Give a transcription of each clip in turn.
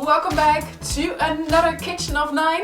welcome back to another Kitchen of 9.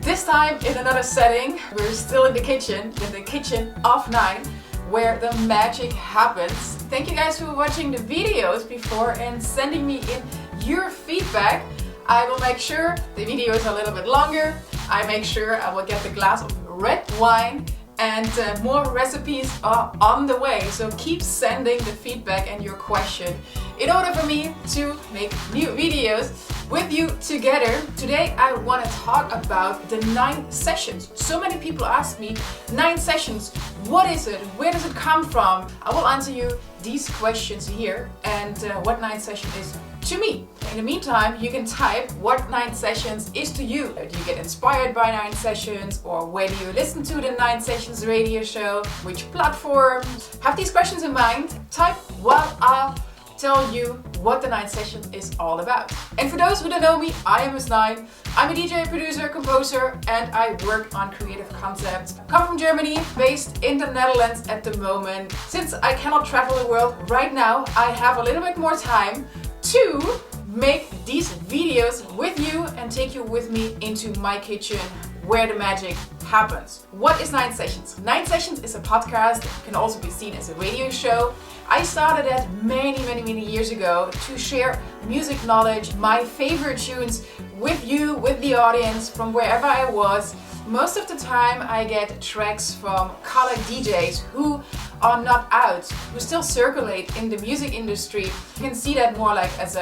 This time in another setting. We're still in the kitchen of 9, where the magic happens. Thank you guys for watching the videos before and sending me in your feedback. I will make sure the video is a little bit longer. I make sure I will get the glass of red wine, and more recipes are on the way. So keep sending the feedback and your question in order for me to make new videos with you together. Today I want to talk about the 9 sessions. So many people ask me, 9 sessions, what is it? Where does it come from? I will answer you these questions here and what 9 session is to me. In the meantime, you can type what 9 sessions is to you. Do you get inspired by 9 sessions, or where do you listen to the 9 sessions radio show? Which platform? Have these questions in mind. Type while I'll tell you what the 9 session is all about. And for those who don't know me, I am Miss 9. I'm a DJ, producer, composer, and I work on creative concepts. I come from Germany, based in the Netherlands at the moment. Since I cannot travel the world right now, I have a little bit more time to make these videos with you and take you with me into my kitchen where the magic happens. What is 9 Sessions? 9 Sessions is a podcast. It can also be seen as a radio show. I started that many years ago to share music knowledge, my favorite tunes with you, with the audience, from wherever I was. Most of the time I get tracks from colleague DJs who are not out, who still circulate in the music industry. You can see that more like as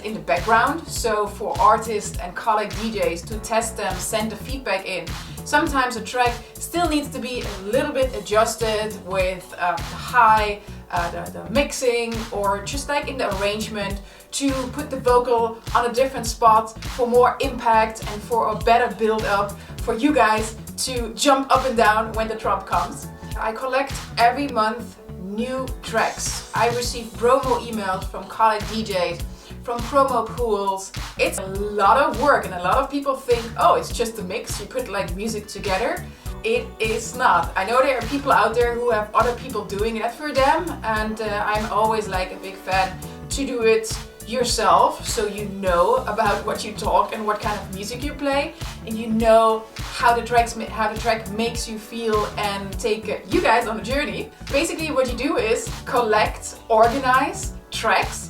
in the background. So for artists and colleague DJs to test them, send the feedback in. Sometimes a track still needs to be a little bit adjusted with the mixing, or just like in the arrangement, to put the vocal on a different spot for more impact and for a better build up for you guys to jump up and down when the drop comes. I collect every month new tracks. I receive promo emails from colleague DJs, from promo pools. It's a lot of work, and a lot of people think, oh, it's just a mix, you put like music together. It is not. I know there are people out there who have other people doing that for them, and I'm always like a big fan to do it yourself, so you know about what you talk and what kind of music you play, and you know how the track makes you feel, and take you guys on a journey. Basically what you do is collect, organize tracks.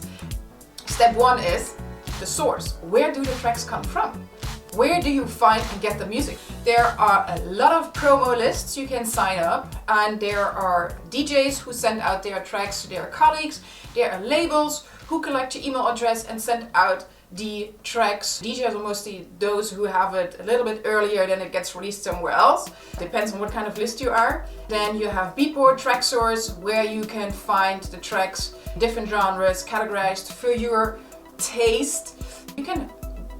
Step 1 is the source. Where do the tracks come from? Where do you find and get the music? There are a lot of promo lists you can sign up, and there are DJs who send out their tracks to their colleagues. There are labels who collect your email address and send out the tracks. DJs are mostly those who have it a little bit earlier than it gets released somewhere else. Depends on what kind of list you are. Then you have Beatport, Track Source, where you can find the tracks, different genres, categorized for your taste. You can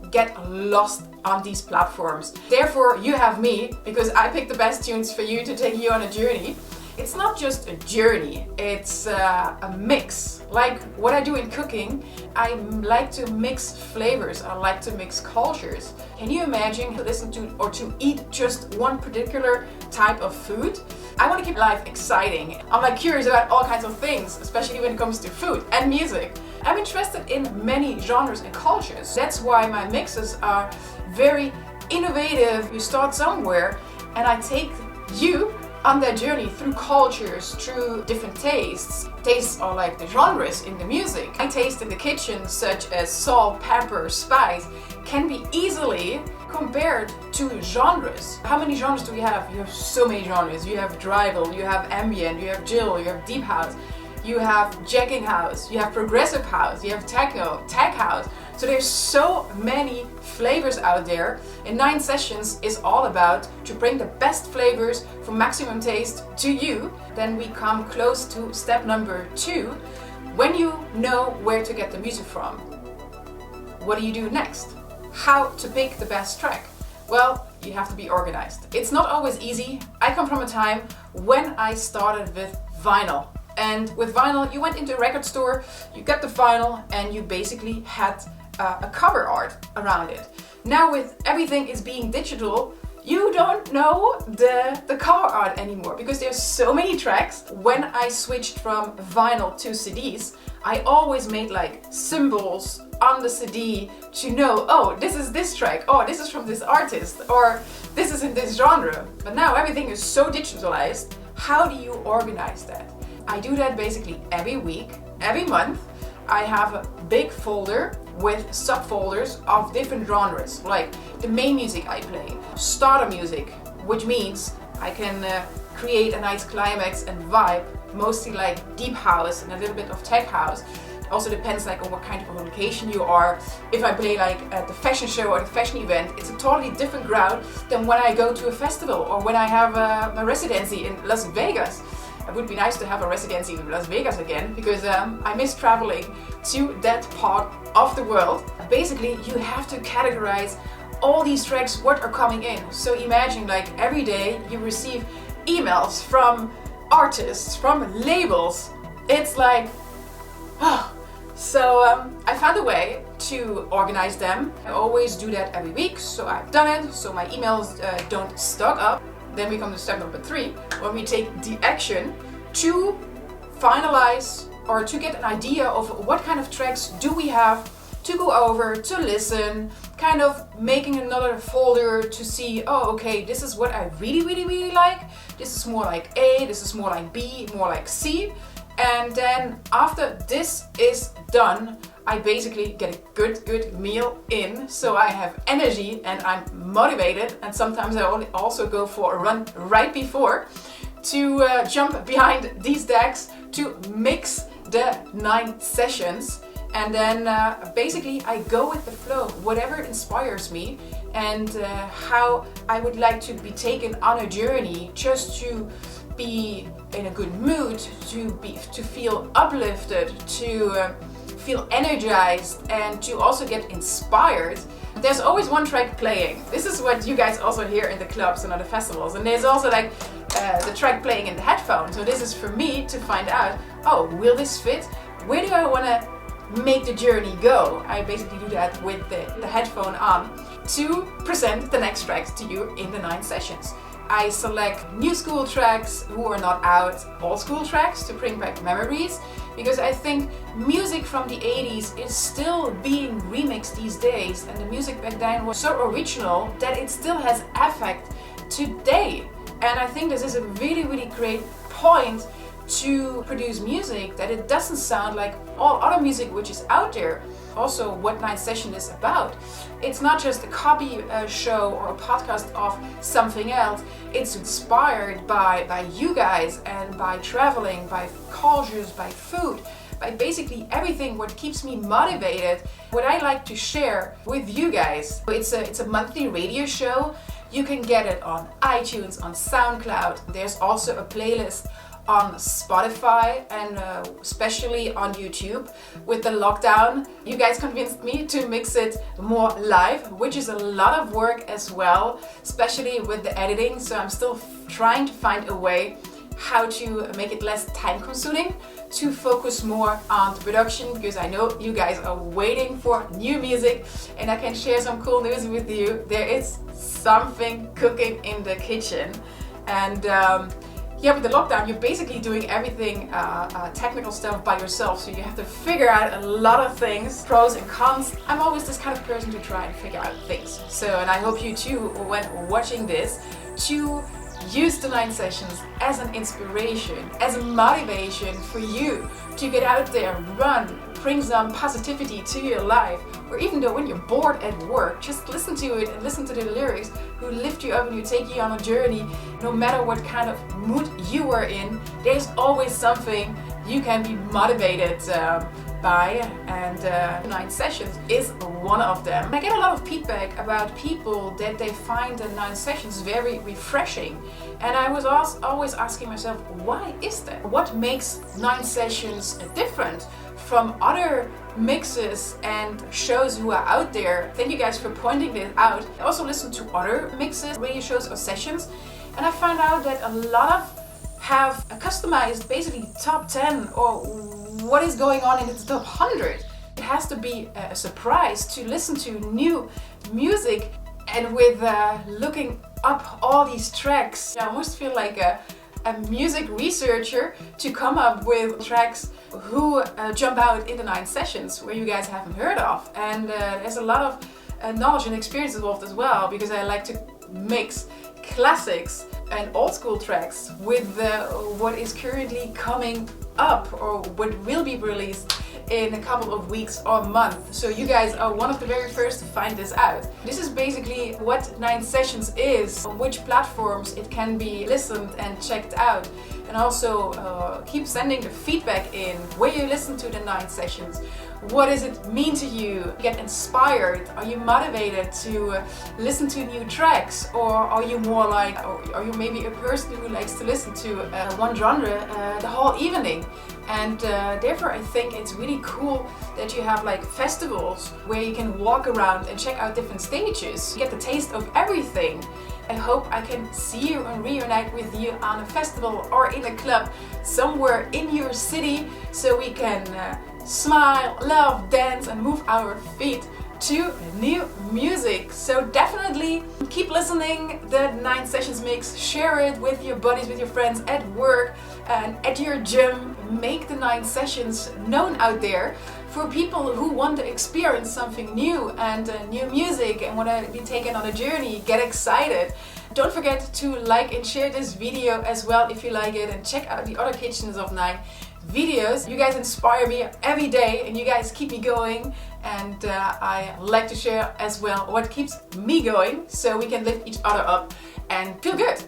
get lost on these platforms. Therefore, you have me, because I pick the best tunes for you to take you on a journey. It's not just a journey, it's a mix. Like what I do in cooking, I like to mix flavors, I like to mix cultures. Can you imagine to listen to or to eat just one particular type of food? I want to keep life exciting. I'm like curious about all kinds of things, especially when it comes to food and music. I'm interested in many genres and cultures. That's why my mixes are very innovative. You start somewhere, and I take you on that journey through cultures, through different tastes. Tastes are like the genres in the music. My taste in the kitchen, such as salt, pepper, spice, can be easily compared to genres. How many genres do we have? You have so many genres. You have tribal, you have ambient, you have chill, you have deep house, you have jacking house, you have progressive house, you have techno, tech house. So there's so many flavors out there, and 9 Sessions is all about to bring the best flavors for maximum taste to you. Then we come close to step number 2. When you know where to get the music from, what do you do next? How to pick the best track? Well, you have to be organized. It's not always easy. I come from a time when I started with vinyl. And with vinyl, you went into a record store, you got the vinyl, and you basically had a cover art around it. Now with everything is being digital, you don't know the cover art anymore because there's so many tracks. When I switched from vinyl to CDs, I always made like symbols on the CD to know, oh, this is this track, oh, this is from this artist, or this is in this genre. But now everything is so digitalized. How do you organize that? I do that basically every week, every month. I have a big folder with subfolders of different genres, like the main music I play, starter music, which means I can create a nice climax and vibe, mostly like deep house and a little bit of tech house. It also depends like on what kind of a location you are. If I play like at the fashion show or the fashion event, it's a totally different crowd than when I go to a festival or when I have a residency in Las Vegas. It would be nice to have a residency in Las Vegas again because I miss traveling to that part of the world. Basically, you have to categorize all these tracks, what are coming in. So imagine like every day you receive emails from artists, from labels. It's like, oh. So I found a way to organize them. I always do that every week, so I've done it, so my emails don't stock up. Then we come to step number 3, when we take the action to finalize or to get an idea of what kind of tracks do we have to go over, to listen, kind of making another folder to see, oh, okay, this is what I really like. This is more like A, this is more like B, more like C. And then after this is done, I basically get a good meal in, so I have energy and I'm motivated, and sometimes I also go for a run right before to jump behind these decks to mix the 9 sessions. And then basically I go with the flow, whatever inspires me and how I would like to be taken on a journey, just to be in a good mood, to feel uplifted, to feel energized, and to also get inspired. There's always one track playing. This is what you guys also hear in the clubs and at the festivals. And there's also like the track playing in the headphone. So this is for me to find out, oh, will this fit? Where do I want to make the journey go? I basically do that with the headphone on to present the next tracks to you in the 9 sessions. I select new school tracks who are not out, old school tracks to bring back memories, because I think music from the 80s is still being remixed these days, and the music back then was so original that it still has effect today. And I think this is a really great point to produce music, that it doesn't sound like all other music which is out there. Also, what 9 Session is about. It's not just a copy show or a podcast of something else. It's inspired by you guys and by traveling, by cultures, by food, by basically everything what keeps me motivated, what I like to share with you guys. It's a monthly radio show. You can get it on iTunes, on SoundCloud. There's also a playlist on Spotify and especially on YouTube. With the lockdown, you guys convinced me to mix it more live, which is a lot of work as well, especially with the editing. So I'm still trying to find a way how to make it less time consuming, to focus more on the production, because I know you guys are waiting for new music and I can share some cool news with you. There is something cooking in the kitchen, and yeah, with the lockdown, you're basically doing everything technical stuff by yourself, so you have to figure out a lot of things, pros and cons. I'm always this kind of person to try and figure out things. So, and I hope you too, when watching this, to use the 9 sessions as an inspiration, as a motivation for you to get out there, run, bring some positivity to your life, or even though when you're bored at work, just listen to it and listen to the lyrics who lift you up and who take you on a journey. No matter what kind of mood you are in, there's always something you can be motivated by, and 9 sessions is one of them. I get a lot of feedback about people that they find the 9 sessions very refreshing, and I was always asking myself, why is that? What makes 9 sessions different from other mixes and shows who are out there? Thank you guys for pointing this out. I also listened to other mixes, radio shows or sessions, and I found out that a lot of have a customized basically top 10 or what is going on in the top 100. It has to be a surprise to listen to new music, and with looking up all these tracks. I almost feel like a music researcher to come up with tracks who jump out in the 9 sessions where you guys haven't heard of. And there's a lot of knowledge and experience involved as well, because I like to mix classics and old school tracks with what is currently coming up or what will be released in a couple of weeks or month. So you guys are one of the very first to find this out. This is basically what 9 Sessions is, on which platforms it can be listened and checked out. And also keep sending the feedback in where you listen to the 9 Sessions. What does it mean to you? Get inspired? Are you motivated to listen to new tracks? Or are you more like, or are you maybe a person who likes to listen to one genre the whole evening? And therefore I think it's really cool that you have like festivals where you can walk around and check out different stages, get the taste of everything. I hope I can see you and reunite with you on a festival or in a club somewhere in your city, so we can smile, laugh, dance and move our feet to new music. So definitely keep listening the 9 Sessions mix, share it with your buddies, with your friends at work and at your gym. Make the 9 Sessions known out there for people who want to experience something new and new music and want to be taken on a journey. Get excited. Don't forget to like and share this video as well if you like it, and check out the other Kitchens of 9 videos. You guys inspire me every day and you guys keep me going, and I like to share as well what keeps me going, so we can lift each other up and feel good.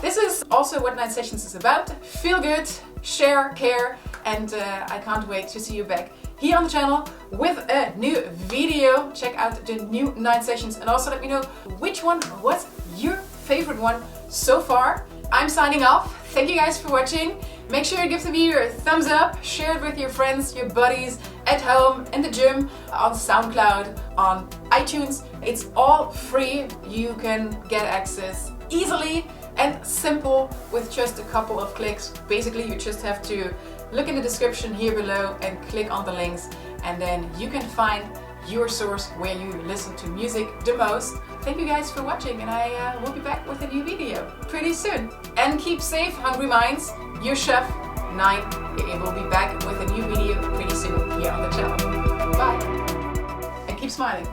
This is also what 9 Sessions is about. Feel good, share, care, and I can't wait to see you back here on the channel with a new video. Check out the new 9 Sessions and also let me know which one was your favorite one so far. I'm signing off. Thank you guys for watching. Make sure you give the video a thumbs up, share it with your friends, your buddies, at home, in the gym, on SoundCloud, on iTunes. It's all free. You can get access easily and simple with just a couple of clicks. Basically, you just have to look in the description here below and click on the links, and then you can find your source where you listen to music the most. Thank you guys for watching, and I will be back with a new video pretty soon. And keep safe, hungry minds. Your chef, 9. It will be back with a new video pretty soon here on the channel. Bye. And keep smiling.